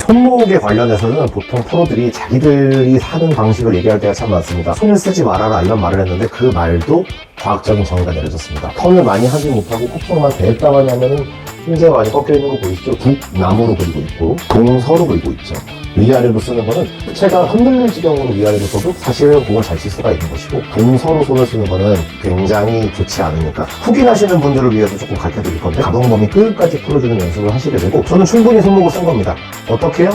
손목에 관련해서는 보통 프로들이 자기들이 사는 방식을 얘기할 때가 참 많습니다. 손을 쓰지 말아라 이런 말을 했는데 그 말도 과학적인 정의가 내려졌습니다. 턴을 많이 하지 못하고 코킹만 대했다 하냐면은 흰자가 많이 꺾여 있는 거 보이시죠? 북나무로 그리고 있고 동서로 그리고 있죠. 위아래로 쓰는 거는 채가 흔들릴 지경으로 위아래로 써도 사실은 공을 잘 칠 수가 있는 것이고, 동서로 손을 쓰는 거는 굉장히 좋지 않으니까 후기나시는 분들을 위해서 조금 가르쳐 드릴 건데, 가동 범위 끝까지 풀어주는 연습을 하시게 되고, 저는 충분히 손목을 쓴 겁니다. 어떻게요?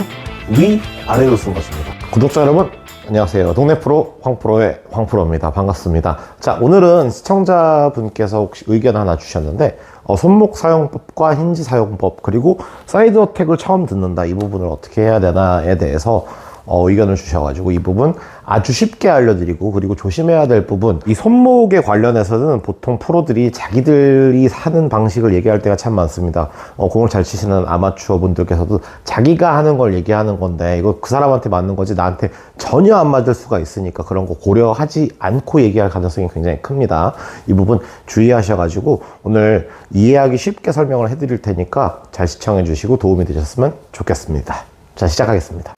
위아래로 쓴 것입니다. 구독자 여러분 안녕하세요. 동네 프로 황프로의 황프로입니다. 반갑습니다. 자, 오늘은 시청자분께서 혹시 의견 하나 주셨는데, 손목 사용법과 힌지 사용법, 그리고 사이드 어택을 처음 듣는다, 이 부분을 어떻게 해야 되나에 대해서 의견을 주셔가지고 이 부분 아주 쉽게 알려드리고, 그리고 조심해야 될 부분, 이 손목에 관련해서는 보통 프로들이 자기들이 사는 방식을 얘기할 때가 참 많습니다. 공을 잘 치시는 아마추어 분들께서도 자기가 하는 걸 얘기하는 건데, 이거 그 사람한테 맞는 거지 나한테 전혀 안 맞을 수가 있으니까 그런 거 고려하지 않고 얘기할 가능성이 굉장히 큽니다. 이 부분 주의하셔가지고 오늘 이해하기 쉽게 설명을 해드릴 테니까 잘 시청해 주시고 도움이 되셨으면 좋겠습니다. 자, 시작하겠습니다.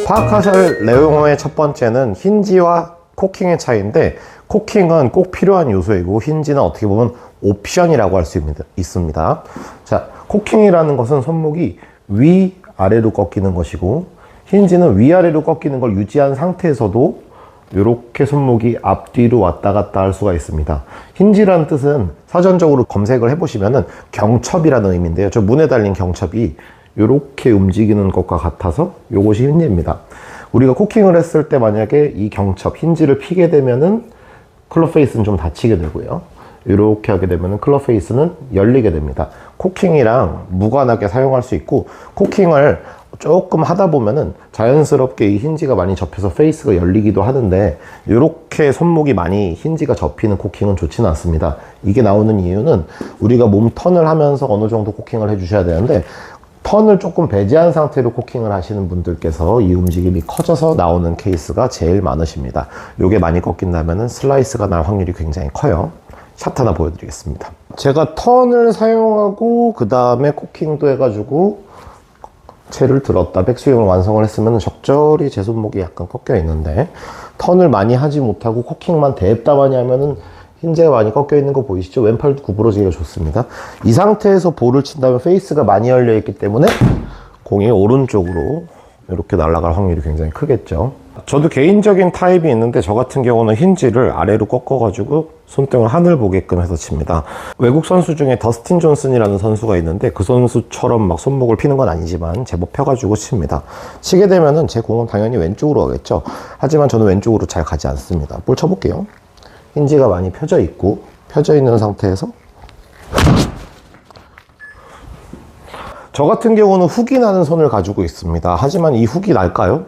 파악하실 내용의 첫 번째는 힌지와 코킹의 차이인데, 코킹은 꼭 필요한 요소이고 힌지는 어떻게 보면 옵션이라고 할 수 있습니다. 자, 코킹이라는 것은 손목이 위아래로 꺾이는 것이고, 힌지는 위아래로 꺾이는 걸 유지한 상태에서도 이렇게 손목이 앞뒤로 왔다 갔다 할 수가 있습니다. 힌지라는 뜻은 사전적으로 검색을 해보시면은 경첩이라는 의미인데요. 저 문에 달린 경첩이 이렇게 움직이는 것과 같아서 이것이 힌지입니다. 우리가 코킹을 했을 때 만약에 이 경첩, 힌지를 피게 되면은 클럽 페이스는 좀 닫히게 되고요. 이렇게 하게 되면은 클럽 페이스는 열리게 됩니다. 코킹이랑 무관하게 사용할 수 있고, 코킹을 조금 하다 보면은 자연스럽게 이 힌지가 많이 접혀서 페이스가 열리기도 하는데, 이렇게 손목이 많이 힌지가 접히는 코킹은 좋지는 않습니다. 이게 나오는 이유는 우리가 몸 턴을 하면서 어느 정도 코킹을 해주셔야 되는데, 턴을 조금 배제한 상태로 코킹을 하시는 분들께서 이 움직임이 커져서 나오는 케이스가 제일 많으십니다. 요게 많이 꺾인다면 슬라이스가 날 확률이 굉장히 커요. 샷 하나 보여드리겠습니다. 제가 턴을 사용하고 그 다음에 코킹도 해가지고 채를 들었다, 백스윙을 완성을 했으면 적절히 제 손목이 약간 꺾여 있는데, 턴을 많이 하지 못하고 코킹만 대했다만 하면은 힌지가 많이 꺾여 있는 거 보이시죠? 왼팔도 구부러지기가 좋습니다. 이 상태에서 볼을 친다면 페이스가 많이 열려 있기 때문에 공이 오른쪽으로 이렇게 날아갈 확률이 굉장히 크겠죠. 저도 개인적인 타입이 있는데, 저 같은 경우는 힌지를 아래로 꺾어가지고 손등을 하늘 보게끔 해서 칩니다. 외국 선수 중에 더스틴 존슨이라는 선수가 있는데, 그 선수처럼 막 손목을 피는 건 아니지만 제법 펴가지고 칩니다. 치게 되면은 제 공은 당연히 왼쪽으로 가겠죠. 하지만 저는 왼쪽으로 잘 가지 않습니다. 볼 쳐볼게요. 힌지가 많이 펴져 있고, 펴져 있는 상태에서 저 같은 경우는 훅이 나는 손을 가지고 있습니다. 하지만 이 훅이 날까요?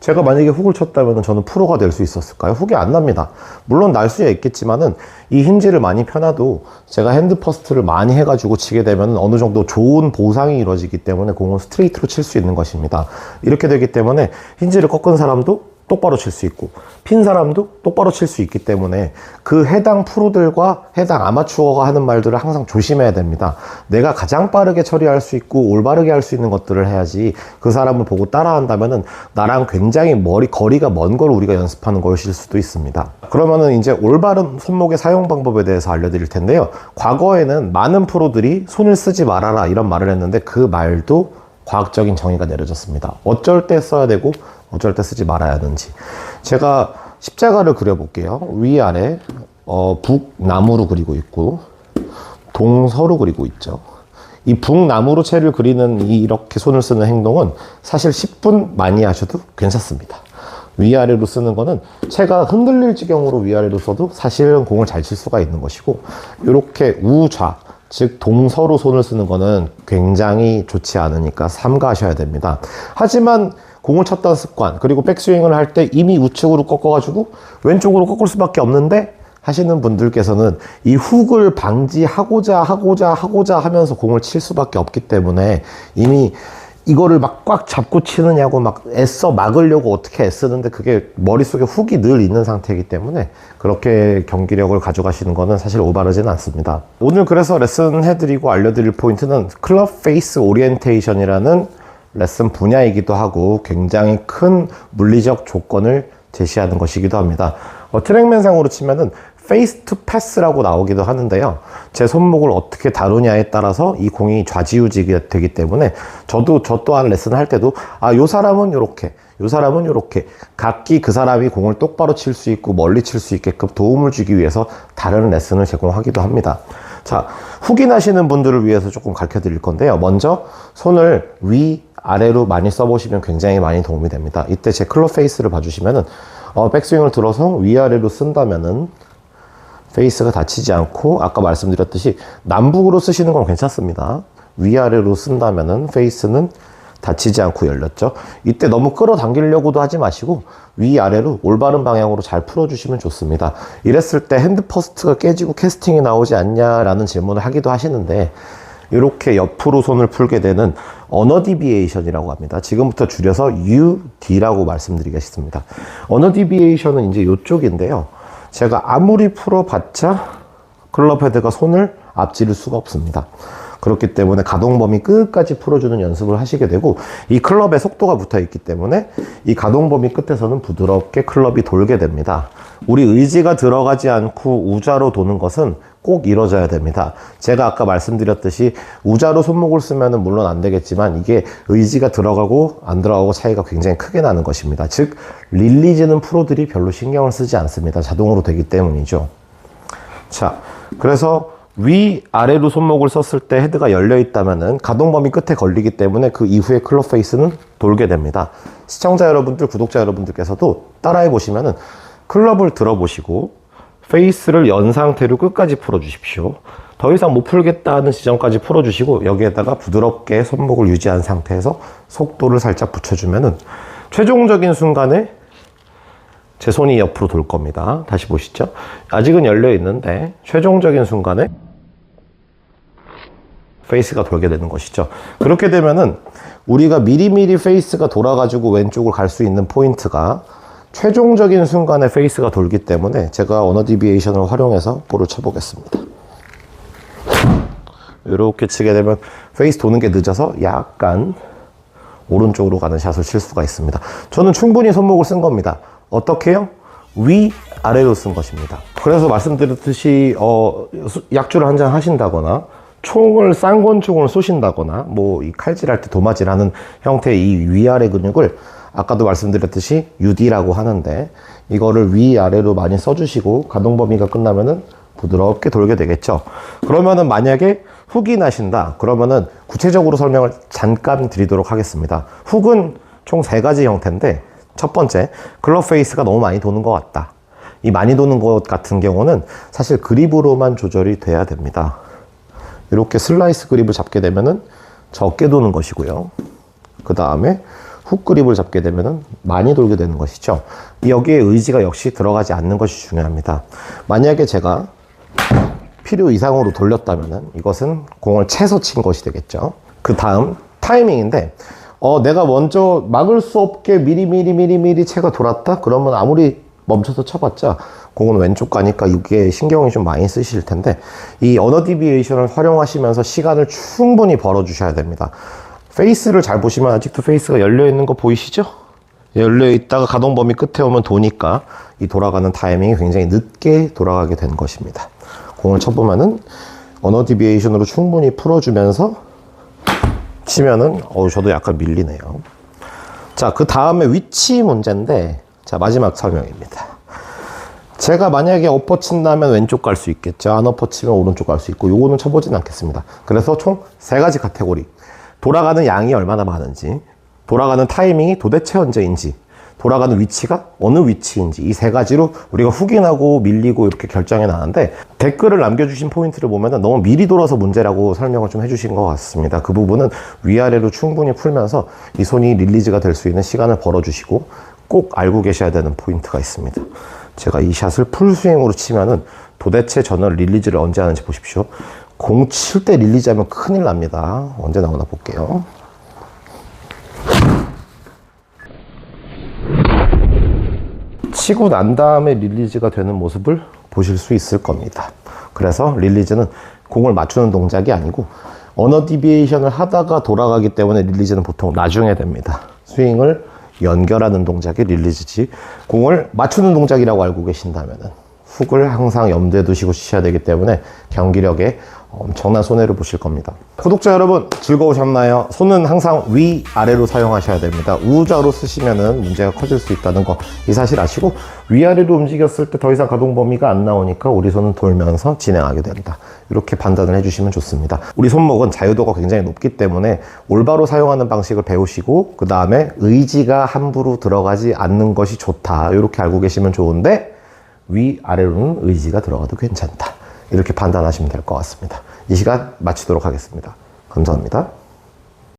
제가 만약에 훅을 쳤다면 저는 프로가 될 수 있었을까요? 훅이 안 납니다. 물론 날 수야 있겠지만은 이 힌지를 많이 펴놔도 제가 핸드 퍼스트를 많이 해가지고 치게 되면 어느 정도 좋은 보상이 이루어지기 때문에 공은 스트레이트로 칠 수 있는 것입니다. 이렇게 되기 때문에 힌지를 꺾은 사람도 똑바로 칠 수 있고, 핀 사람도 똑바로 칠 수 있기 때문에 그 해당 프로들과 해당 아마추어가 하는 말들을 항상 조심해야 됩니다. 내가 가장 빠르게 처리할 수 있고 올바르게 할 수 있는 것들을 해야지, 그 사람을 보고 따라한다면은 나랑 굉장히 거리가 먼 걸 우리가 연습하는 것일 수도 있습니다. 그러면은 이제 올바른 손목의 사용 방법에 대해서 알려드릴 텐데요. 과거에는 많은 프로들이 손을 쓰지 말아라 이런 말을 했는데, 그 말도 과학적인 정의가 내려졌습니다. 어쩔 때 써야 되고 어쩔 때 쓰지 말아야 하는지. 제가 십자가를 그려볼게요. 위아래 북남으로 그리고 있고 동서로 그리고 있죠. 이 북남으로 채를 그리는 이렇게 손을 쓰는 행동은 사실 10분 많이 하셔도 괜찮습니다. 위아래로 쓰는 거는 채가 흔들릴 지경으로 위아래로 써도 사실은 공을 잘 칠 수가 있는 것이고, 이렇게 우좌, 즉 동서로 손을 쓰는 거는 굉장히 좋지 않으니까 삼가하셔야 됩니다. 하지만 공을 쳤던 습관, 그리고 백스윙을 할 때 이미 우측으로 꺾어가지고 왼쪽으로 꺾을 수밖에 없는데 하시는 분들께서는 이 훅을 방지하고자 하면서 공을 칠 수밖에 없기 때문에, 이미 이거를 막 꽉 잡고 치느냐고 막 애써 막으려고 어떻게 애쓰는데 그게 머릿속에 훅이 늘 있는 상태이기 때문에 그렇게 경기력을 가져가시는 거는 사실 올바르지는 않습니다. 오늘 그래서 레슨 해드리고 알려드릴 포인트는 클럽 페이스 오리엔테이션이라는 레슨 분야이기도 하고 굉장히 큰 물리적 조건을 제시하는 것이기도 합니다. 트랙맨상으로 치면은 페이스 투 패스라고 나오기도 하는데요. 제 손목을 어떻게 다루냐에 따라서 이 공이 좌지우지가 되기 때문에 저 또한 레슨을 할 때도 요 사람은 요렇게, 요 사람은 요렇게 각기 그 사람이 공을 똑바로 칠 수 있고 멀리 칠 수 있게끔 도움을 주기 위해서 다른 레슨을 제공하기도 합니다. 자, 후기나시는 분들을 위해서 조금 가르쳐 드릴 건데요. 먼저 손을 아래로 많이 써보시면 굉장히 많이 도움이 됩니다. 이때 제 클럽 페이스를 봐주시면은 백스윙을 들어서 위아래로 쓴다면은 페이스가 다치지 않고 아까 말씀드렸듯이 남북으로 쓰시는 건 괜찮습니다. 위아래로 쓴다면은 페이스는 다치지 않고 열렸죠. 이때 너무 끌어당기려고도 하지 마시고 위아래로 올바른 방향으로 잘 풀어주시면 좋습니다. 이랬을 때 핸드 퍼스트가 깨지고 캐스팅이 나오지 않냐라는 질문을 하기도 하시는데 이렇게 옆으로 손을 풀게 되는 언어 디비에이션이라고 합니다. 지금부터 줄여서 UD라고 말씀드리겠습니다. 언어 디비에이션은 이제 이쪽인데요. 제가 아무리 풀어봤자 클럽 헤드가 손을 앞지를 수가 없습니다. 그렇기 때문에 가동 범위 끝까지 풀어주는 연습을 하시게 되고 이 클럽에 속도가 붙어 있기 때문에 이 가동 범위 끝에서는 부드럽게 클럽이 돌게 됩니다. 우리 의지가 들어가지 않고 우자로 도는 것은 꼭 이루어져야 됩니다. 제가 아까 말씀드렸듯이 우자로 손목을 쓰면 물론 안 되겠지만 이게 의지가 들어가고 안 들어가고 차이가 굉장히 크게 나는 것입니다. 즉 릴리즈는 프로들이 별로 신경을 쓰지 않습니다. 자동으로 되기 때문이죠. 자, 그래서 위아래로 손목을 썼을 때 헤드가 열려 있다면은 가동 범위 끝에 걸리기 때문에 그 이후에 클럽 페이스는 돌게 됩니다. 시청자 여러분들, 구독자 여러분들께서도 따라해 보시면은 클럽을 들어 보시고 페이스를 연 상태로 끝까지 풀어 주십시오. 더 이상 못 풀겠다는 지점까지 풀어 주시고 여기에다가 부드럽게 손목을 유지한 상태에서 속도를 살짝 붙여주면은 최종적인 순간에 제 손이 옆으로 돌 겁니다. 다시 보시죠. 아직은 열려 있는데 최종적인 순간에 페이스가 돌게 되는 것이죠. 그렇게 되면은 우리가 미리미리 페이스가 돌아가지고 왼쪽을 갈 수 있는 포인트가 최종적인 순간에 페이스가 돌기 때문에 제가 언어 디비에이션을 활용해서 볼을 쳐보겠습니다. 이렇게 치게 되면 페이스 도는 게 늦어서 약간 오른쪽으로 가는 샷을 칠 수가 있습니다. 저는 충분히 손목을 쓴 겁니다. 어떻게요? 위아래로 쓴 것입니다. 그래서 말씀드렸듯이 약주를 한 잔 하신다거나 총을 쌍권총을 쏘신다거나 뭐 이 칼질할 때 도마질하는 형태의 이 위아래 근육을 아까도 말씀드렸듯이 UD라고 하는데 이거를 위아래로 많이 써주시고 가동 범위가 끝나면은 부드럽게 돌게 되겠죠. 그러면은 만약에 훅이 나신다 그러면은 구체적으로 설명을 잠깐 드리도록 하겠습니다. 훅은 총 3가지 형태인데 첫 번째, 클럽 페이스가 너무 많이 도는 것 같다. 이 많이 도는 것 같은 경우는 사실 그립으로만 조절이 돼야 됩니다. 이렇게 슬라이스 그립을 잡게 되면은 적게 도는 것이고요. 그 다음에 훅 그립을 잡게 되면은 많이 돌게 되는 것이죠. 여기에 의지가 역시 들어가지 않는 것이 중요합니다. 만약에 제가 필요 이상으로 돌렸다면은 이것은 공을 채서 친 것이 되겠죠. 그 다음 타이밍인데 내가 먼저 막을 수 없게 미리 채가 돌았다? 그러면 아무리 멈춰서 쳐봤자 공은 왼쪽 가니까 이게 신경이 좀 많이 쓰실 텐데 이 언어 디비에이션을 활용하시면서 시간을 충분히 벌어 주셔야 됩니다. 페이스를 잘 보시면 아직도 페이스가 열려 있는 거 보이시죠? 열려 있다가 가동 범위 끝에 오면 도니까 이 돌아가는 타이밍이 굉장히 늦게 돌아가게 된 것입니다. 공을 쳐보면은 언어 디비에이션으로 충분히 풀어주면서 치면은 저도 약간 밀리네요. 자, 그 다음에 위치 문제인데 자, 마지막 설명입니다. 제가 만약에 어퍼 친다면 왼쪽 갈 수 있겠죠. 안 어퍼 치면 오른쪽 갈 수 있고 요거는 쳐보진 않겠습니다. 그래서 총 3가지 카테고리, 돌아가는 양이 얼마나 많은지, 돌아가는 타이밍이 도대체 언제인지, 돌아가는 위치가 어느 위치인지, 이 3가지로 우리가 훅인하고 밀리고 이렇게 결정해 나는데 댓글을 남겨주신 포인트를 보면 너무 미리 돌아서 문제라고 설명을 좀 해주신 것 같습니다. 그 부분은 위아래로 충분히 풀면서 이 손이 릴리즈가 될 수 있는 시간을 벌어주시고 꼭 알고 계셔야 되는 포인트가 있습니다. 제가 이 샷을 풀스윙으로 치면은 도대체 저는 릴리즈를 언제 하는지 보십시오. 공 칠 때 릴리즈 하면 큰일 납니다. 언제 나오나 볼게요. 치고 난 다음에 릴리즈가 되는 모습을 보실 수 있을 겁니다. 그래서 릴리즈는 공을 맞추는 동작이 아니고 언어 디비에이션을 하다가 돌아가기 때문에 릴리즈는 보통 나중에 됩니다. 스윙을 연결하는 동작이 릴리즈지, 공을 맞추는 동작이라고 알고 계신다면은 훅을 항상 염두에 두시고 치셔야 되기 때문에 경기력에 엄청난 손해를 보실 겁니다. 구독자 여러분, 즐거우셨나요? 손은 항상 위아래로 사용하셔야 됩니다. 우자로 쓰시면은 문제가 커질 수 있다는 거, 이 사실 아시고, 위아래로 움직였을 때 더 이상 가동 범위가 안 나오니까 우리 손은 돌면서 진행하게 된다. 이렇게 판단을 해주시면 좋습니다. 우리 손목은 자유도가 굉장히 높기 때문에 올바로 사용하는 방식을 배우시고, 그 다음에 의지가 함부로 들어가지 않는 것이 좋다. 이렇게 알고 계시면 좋은데, 위아래로는 의지가 들어가도 괜찮다. 이렇게 판단하시면 될 것 같습니다. 이 시간 마치도록 하겠습니다. 감사합니다.